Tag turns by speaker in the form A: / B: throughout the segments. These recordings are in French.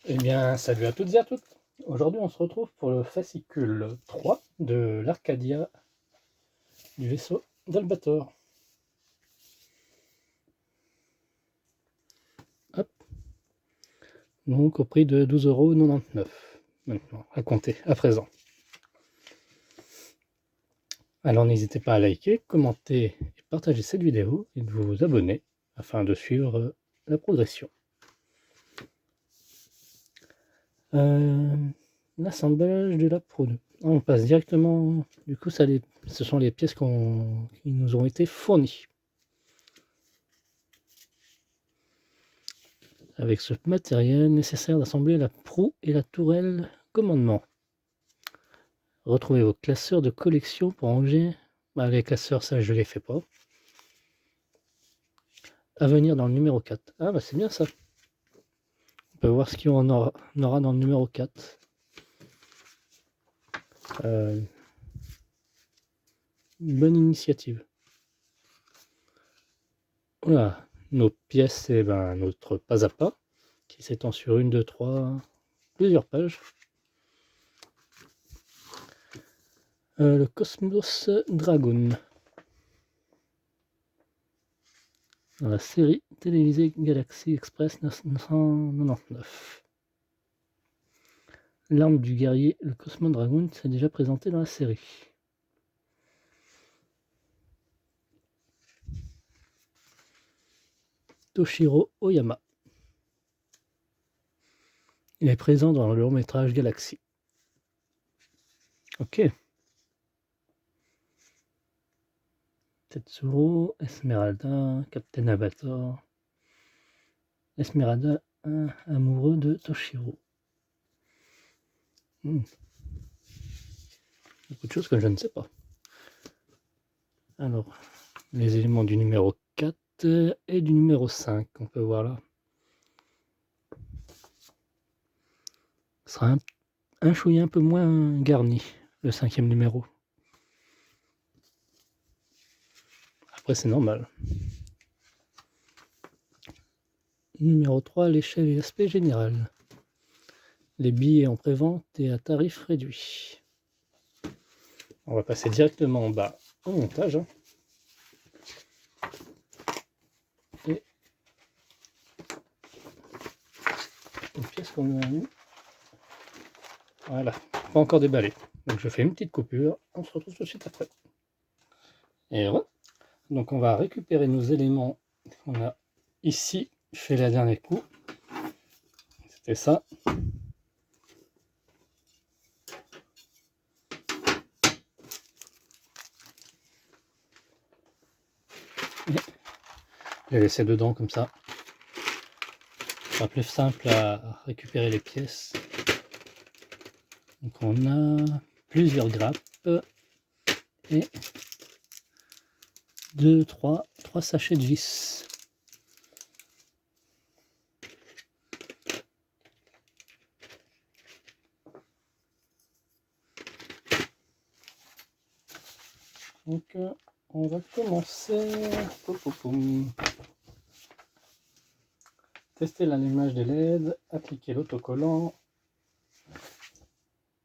A: Eh bien, salut à toutes et à toutes. Aujourd'hui, on se retrouve pour le fascicule 3 de l'Arcadia du vaisseau d'Albator. Hop. Donc, au prix de 12,99 € maintenant, à compter, à présent. Alors, n'hésitez pas à liker, commenter et partager cette vidéo et de vous abonner afin de suivre la progression. L'assemblage de la Pro 2. On passe directement, du coup, ce sont les pièces qui nous ont été fournies. Avec ce matériel nécessaire d'assembler la proue et la tourelle commandement. Retrouvez vos classeurs de collection pour ranger. Les classeurs, ça je les fais pas. À venir dans le numéro 4. Ah bah c'est bien ça. On peut voir ce qu'il y en aura dans le numéro 4. Une bonne initiative. Voilà, nos pièces et notre pas à pas qui s'étend sur 1, 2, 3, plusieurs pages. Le Cosmos Dragon. Dans la série télévisée Galaxy Express 999. L'arme du guerrier, le Cosmos Dragon, s'est déjà présenté dans la série. Toshiro Oyama. Il est présent dans le long métrage Galaxy. Ok. Tetsuro, Esmeralda, Captain Abator. Esmeralda, amoureux de Toshiro. Beaucoup de choses que je ne sais pas. Alors, les éléments du numéro 4 et du numéro 5, on peut voir là. Ce sera un chouïa un peu moins garni, le 5e numéro. Après, c'est normal. Numéro 3, l'échelle et l'aspect général. Les billets en prévente et à tarif réduit. On va passer directement en bas au montage. Et une pièce qu'on a eue. Voilà, pas encore déballé. Donc je fais une petite coupure, on se retrouve tout de suite après. Et voilà. Donc on va récupérer nos éléments qu'on a ici fait la dernière coup. C'était ça. Je vais laisser dedans comme ça. Ce sera plus simple à récupérer les pièces. Donc on a plusieurs grappes et 3 sachets de vis. Donc on va commencer. Tester l'allumage des LED, appliquer l'autocollant.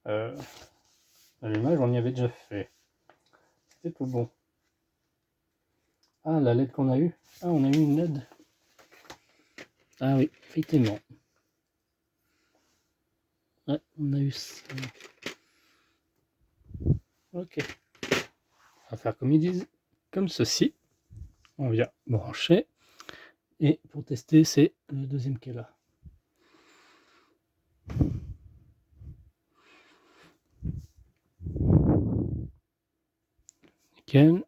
A: L'allumage, on y avait déjà fait. C'était tout bon. Ah, la LED qu'on a eue. Ah, on a eu une LED. Ah oui, effectivement. Ouais, on a eu ça. Ok. On va faire comme ils disent, comme ceci. On vient brancher. Et pour tester, c'est le deuxième qui est là. Nickel.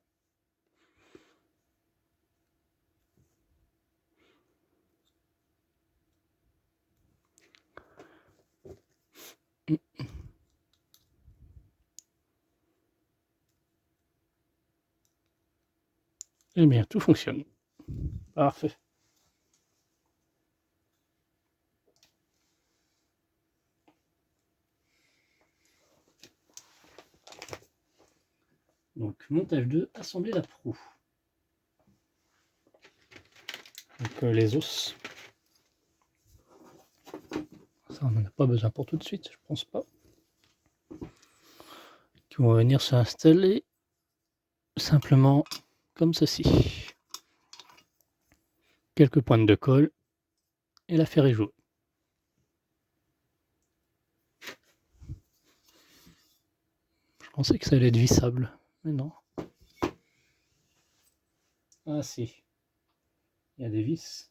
A: Eh bien, tout fonctionne. Parfait. Donc, montage 2, assembler la proue. Donc, les os. ça on n'en a pas besoin pour tout de suite, je pense pas. Qui vont venir s'installer simplement comme ceci. Quelques pointes de colle et l'affaire est jouée. Je pensais que ça allait être vissable, mais non. Ah si, il y a des vis.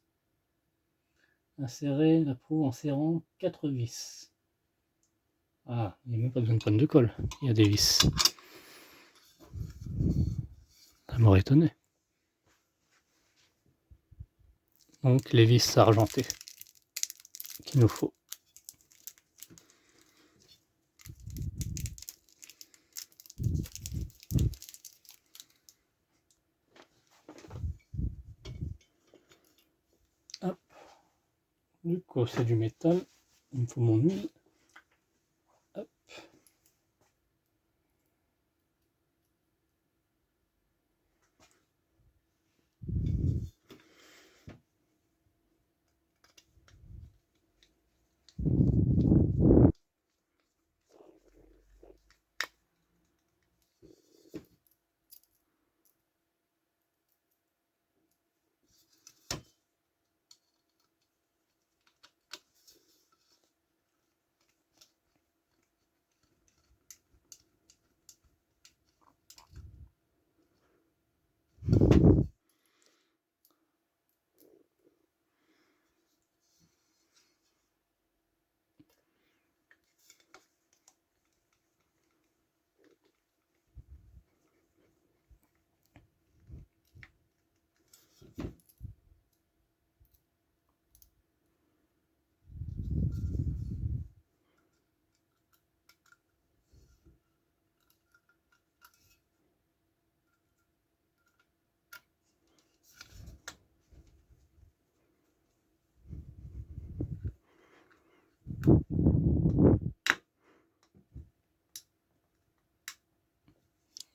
A: Insérer la peau en serrant 4 vis. Ah, il n'y a même pas besoin de pointe de colle, il y a des vis. Ça m'aurait étonné. Donc les vis argentées qu'il nous faut. Hop. Du coup c'est du métal, il me faut mon huile. Hop.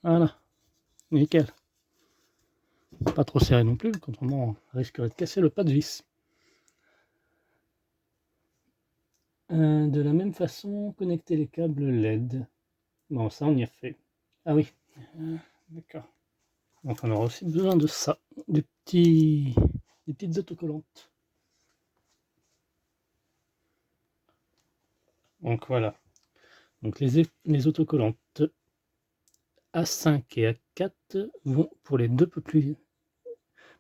A: Voilà, nickel. Pas trop serré non plus, contrairement on risquerait de casser le pas de vis. De la même façon, connecter les câbles LED. Bon, ça on y a fait. Ah oui, d'accord. Donc on aura aussi besoin de ça, des petites autocollantes. Donc voilà. Donc les autocollantes A5 et A4 vont pour les deux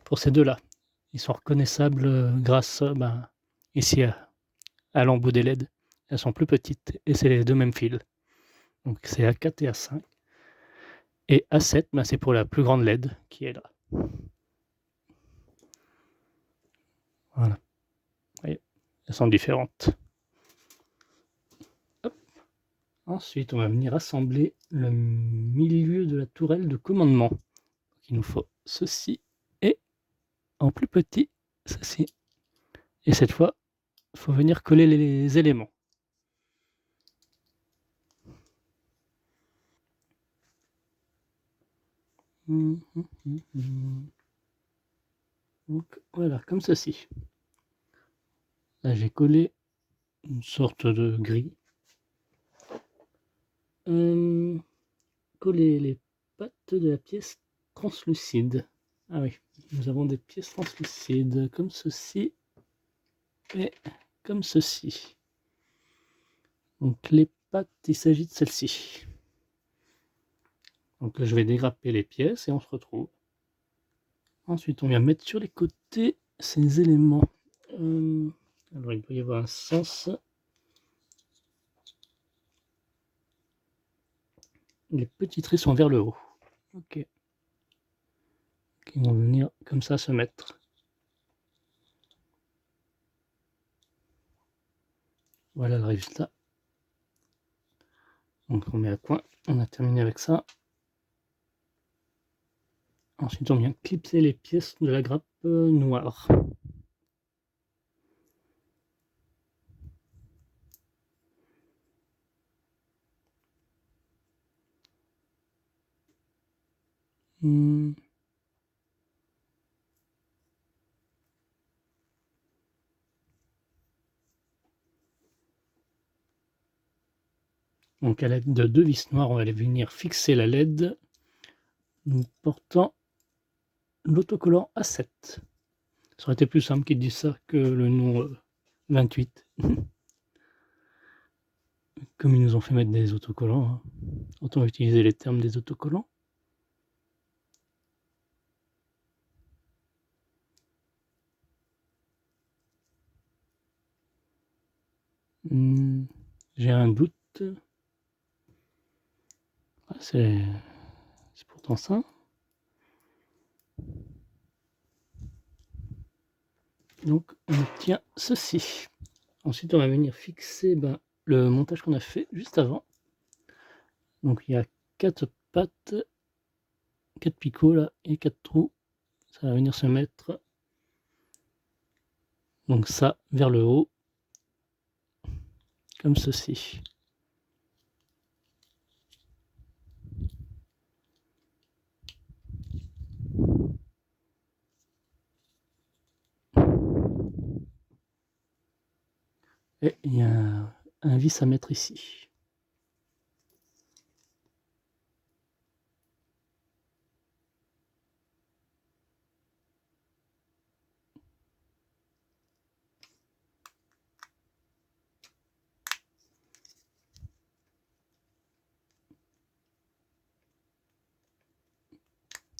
A: pour ces deux-là. Ils sont reconnaissables grâce ici à l'embout des LED. Elles sont plus petites et c'est les deux mêmes fils. Donc c'est A4 et A5. Et A7, c'est pour la plus grande LED qui est là. Voilà. Vous voyez, elles sont différentes. Hop. Ensuite, on va venir assembler le milieu de la tourelle de commandement. Donc, il nous faut ceci et en plus petit, ceci. Et cette fois, il faut venir coller les éléments. Donc voilà, comme ceci. Là, j'ai collé une sorte de grille. Coller les pattes de la pièce translucide. Ah oui, nous avons des pièces translucides comme ceci et comme ceci. Donc les pattes, il s'agit de celle-ci. Donc je vais dégrapper les pièces et on se retrouve. Ensuite, on vient mettre sur les côtés ces éléments. Alors il doit y avoir un sens. Les petits traits sont vers le haut. Ok. Qui vont venir comme ça se mettre. Voilà le résultat. Donc on met à point. On a terminé avec ça. Ensuite, on vient clipser les pièces de la grappe noire. Donc à l'aide de 2 vis noires, on va aller venir fixer la LED, nous portant l'autocollant A7. Ça aurait été plus simple qu'ils disent ça que le nom 28. Comme ils nous ont fait mettre des autocollants, hein. Autant utiliser les termes des autocollants. J'ai un doute. Ouais, c'est pourtant ça. Donc on obtient ceci. Ensuite on va venir fixer le montage qu'on a fait juste avant. Donc il y a 4 pattes, 4 picots là et 4 trous. Ça va venir se mettre donc ça vers le haut, comme ceci. Et il y a un vis à mettre ici.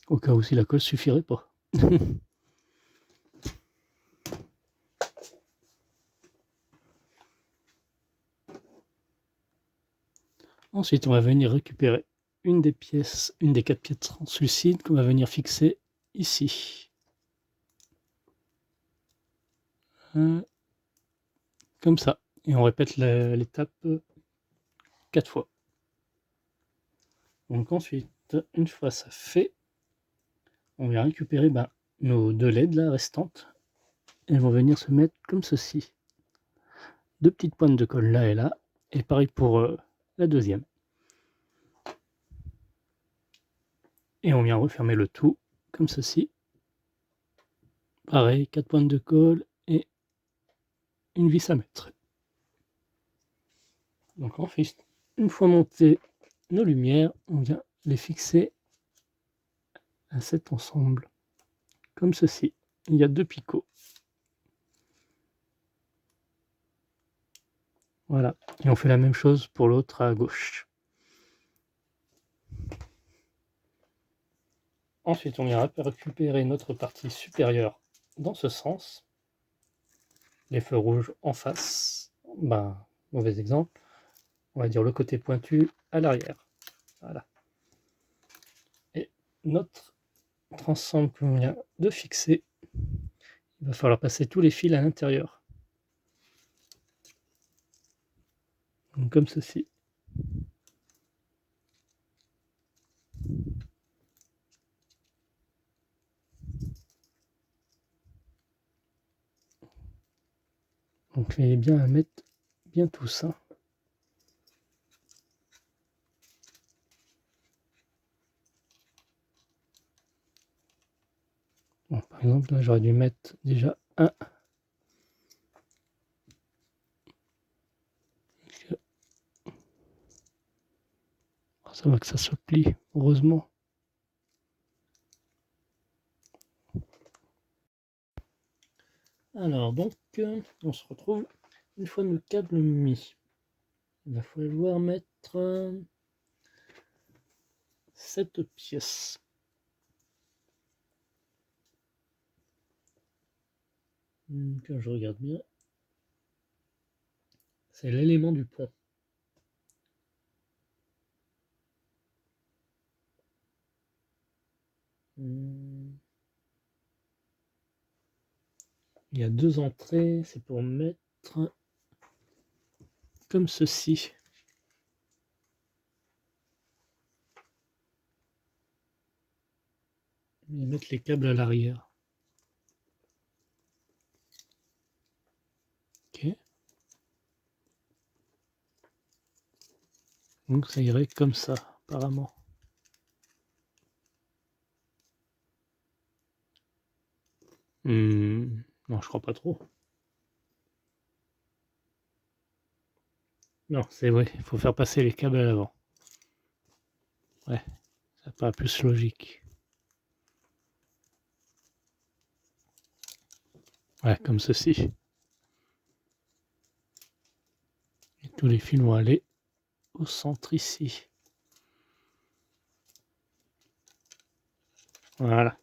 A: Au cas où si la colle suffirait pas. Ensuite, on va venir récupérer une des 4 pièces translucides qu'on va venir fixer ici. Comme ça. Et on répète l'étape 4 fois. Donc ensuite, une fois ça fait, on vient récupérer nos 2 LED là restantes. Elles vont venir se mettre comme ceci. 2 petites pointes de colle là et là. Et pareil pour la deuxième. Et on vient refermer le tout comme ceci. Pareil, 4 pointes de colle et une vis à mettre. Donc ensuite, une fois montées nos lumières, on vient les fixer à cet ensemble, comme ceci. Il y a 2 picots. Voilà, et on fait la même chose pour l'autre à gauche. Ensuite, on ira récupérer notre partie supérieure dans ce sens. Les feux rouges en face, mauvais exemple. On va dire le côté pointu à l'arrière. Voilà. Et notre ensemble qu'on vient de fixer, il va falloir passer tous les fils à l'intérieur. Comme ceci. Donc il est bien à mettre bien tout ça. Bon, par exemple, là j'aurais dû mettre déjà un. Ça va que ça se plie, heureusement. Alors donc, on se retrouve une fois le câble mis. Il va falloir mettre cette pièce. Quand je regarde bien, c'est l'élément du pont. Il y a 2 entrées, c'est pour mettre comme ceci. Et mettre les câbles à l'arrière. Ok. Donc ça irait comme ça, apparemment. Non, je crois pas trop. Non, c'est vrai, il faut faire passer les câbles à l'avant. Ouais, ça paraît plus logique. Ouais, comme ceci. Et tous les fils vont aller au centre ici. Voilà.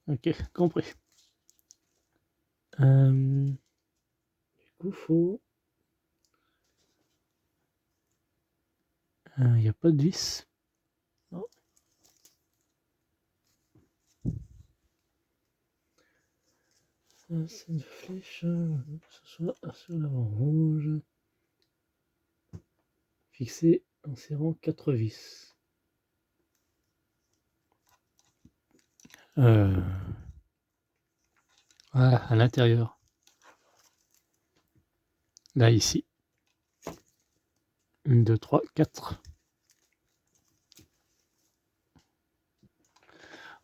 A: Ok, compris. Du coup, faut... Il n'y a pas de vis. Non. C'est une flèche, que ce soit sur l'avant rouge. Fixé en serrant 4 vis. Voilà, à l'intérieur. Là, ici. 1, 2, 3, 4.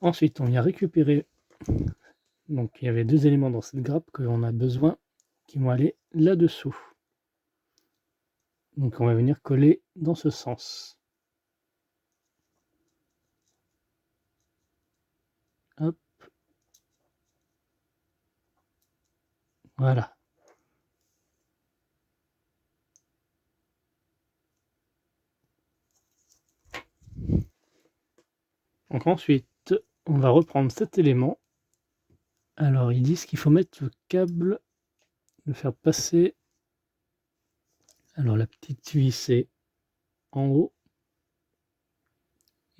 A: Ensuite, on vient récupérer. Donc, il y avait 2 éléments dans cette grappe qu'on a besoin qui vont aller là-dessous. Donc, on va venir coller dans ce sens. Hop. Voilà. Donc ensuite, on va reprendre cet élément. Alors, ils disent qu'il faut mettre le câble, le faire passer. Alors, la petite vis est en haut.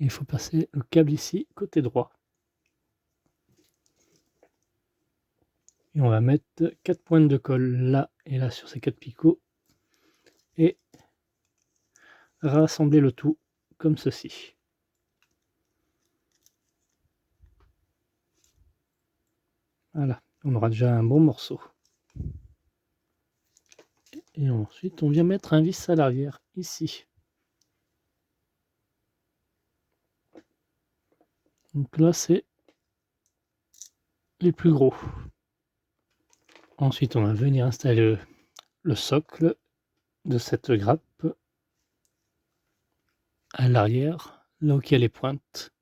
A: Il faut passer le câble ici, côté droit. Et on va mettre 4 pointes de colle là et là sur ces 4 picots. Et rassembler le tout comme ceci. Voilà, on aura déjà un bon morceau. Et ensuite, on vient mettre un vis à l'arrière, ici. Donc là, c'est les plus gros. Ensuite, on va venir installer le socle de cette grappe à l'arrière, là où il y a les pointes.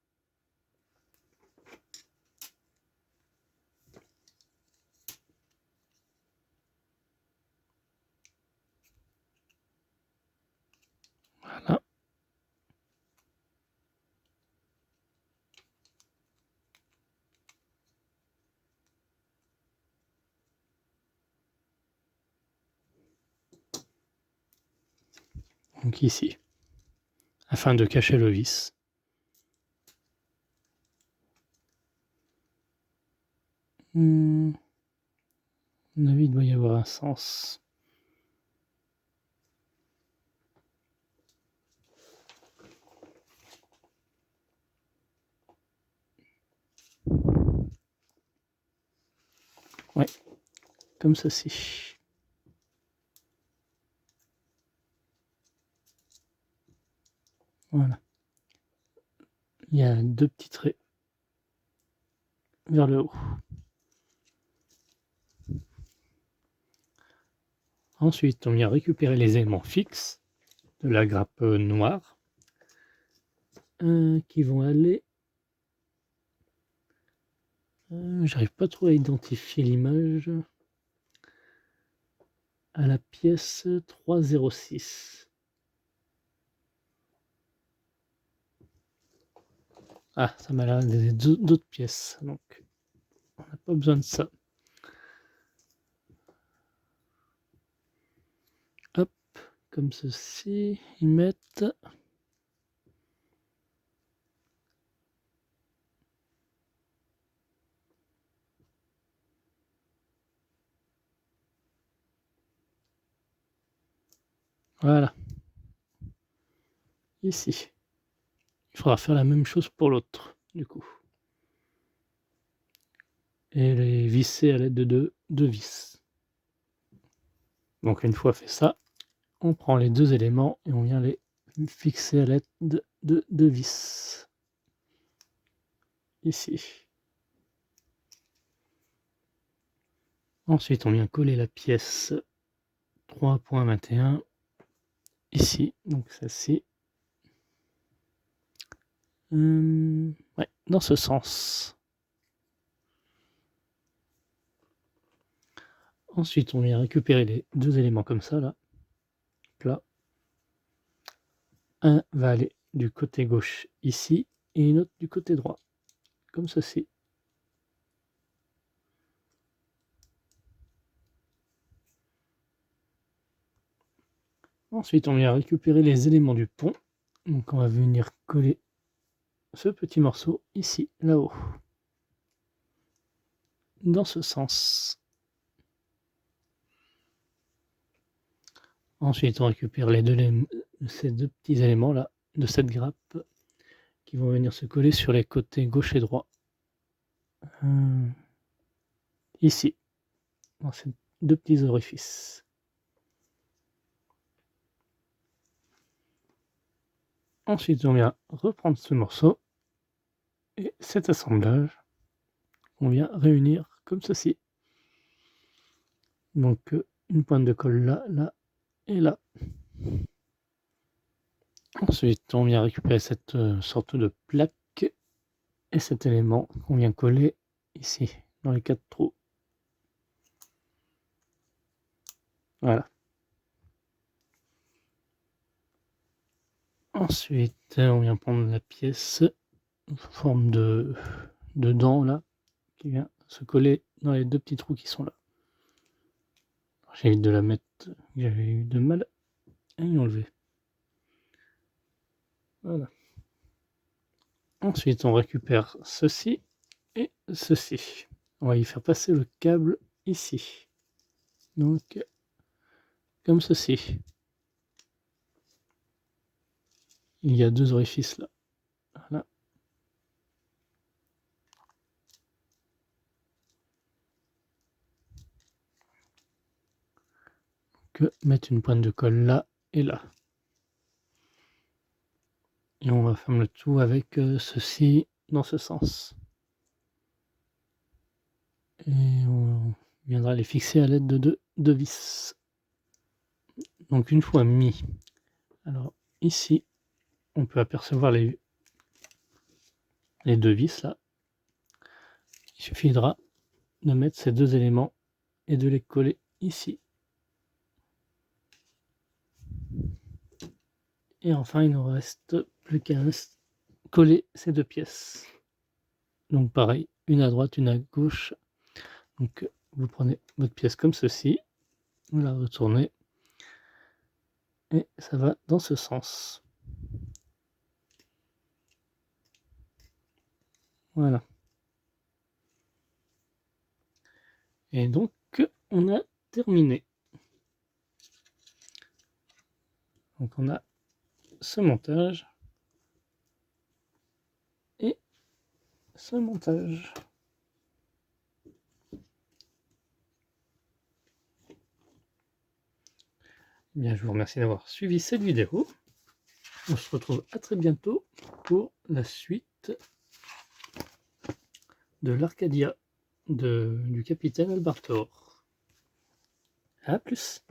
A: Voilà. Donc ici, afin de cacher le vis. À mon avis, il doit y avoir un sens. Ouais, comme ceci. Voilà. Il y a 2 petits traits vers le haut. Ensuite, on vient récupérer les éléments fixes de la grappe noire qui vont aller... j'arrive pas trop à identifier l'image. À la pièce 306. Ah, ça m'a l'air d'autres pièces, donc on n'a pas besoin de ça. Hop, comme ceci, ils mettent... Voilà. Ici. Il faudra faire la même chose pour l'autre, du coup. Et les visser à l'aide de 2 vis. Donc une fois fait ça, on prend les 2 éléments et on vient les fixer à l'aide de 2 vis. ici. Ensuite, on vient coller la pièce 3.21 ici, donc celle-ci. Ouais, dans ce sens. Ensuite, on vient récupérer les deux éléments comme ça, là. Là. Un va aller du côté gauche ici, et une autre du côté droit, comme ceci. Ensuite, on vient récupérer les éléments du pont. Donc, on va venir coller ce petit morceau ici, là-haut. Dans ce sens. Ensuite, on récupère ces deux petits éléments là, de cette grappe, qui vont venir se coller sur les côtés gauche et droit. Ici, dans ces deux petits orifices. Ensuite, on vient reprendre ce morceau et cet assemblage, on vient réunir comme ceci. Donc, une pointe de colle là, là et là. Ensuite, on vient récupérer cette sorte de plaque et cet élément qu'on vient coller ici, dans les 4 trous. Voilà. Ensuite, on vient prendre la pièce en forme de dent là, qui vient se coller dans les deux petits trous qui sont là. J'évite de la mettre, j'avais eu de mal à y enlever. Voilà. Ensuite, on récupère ceci et ceci. On va y faire passer le câble ici. Donc, comme ceci. Il y a deux orifices là. Voilà. Donc, mettre une pointe de colle là et là. Et on va faire le tout avec ceci dans ce sens. Et on viendra les fixer à l'aide de deux vis. Donc une fois mis, alors ici, on peut apercevoir les deux vis là. Il suffira de mettre ces deux éléments et de les coller ici. Et enfin, il ne reste plus qu'à coller ces deux pièces. Donc pareil, une à droite, une à gauche. Donc vous prenez votre pièce comme ceci, vous la retournez et ça va dans ce sens. Voilà. Et donc on a terminé. Donc on a ce montage et ce montage. Bien, je vous remercie d'avoir suivi cette vidéo. On se retrouve à très bientôt pour la suite de l'Arcadia du capitaine Albator. A plus.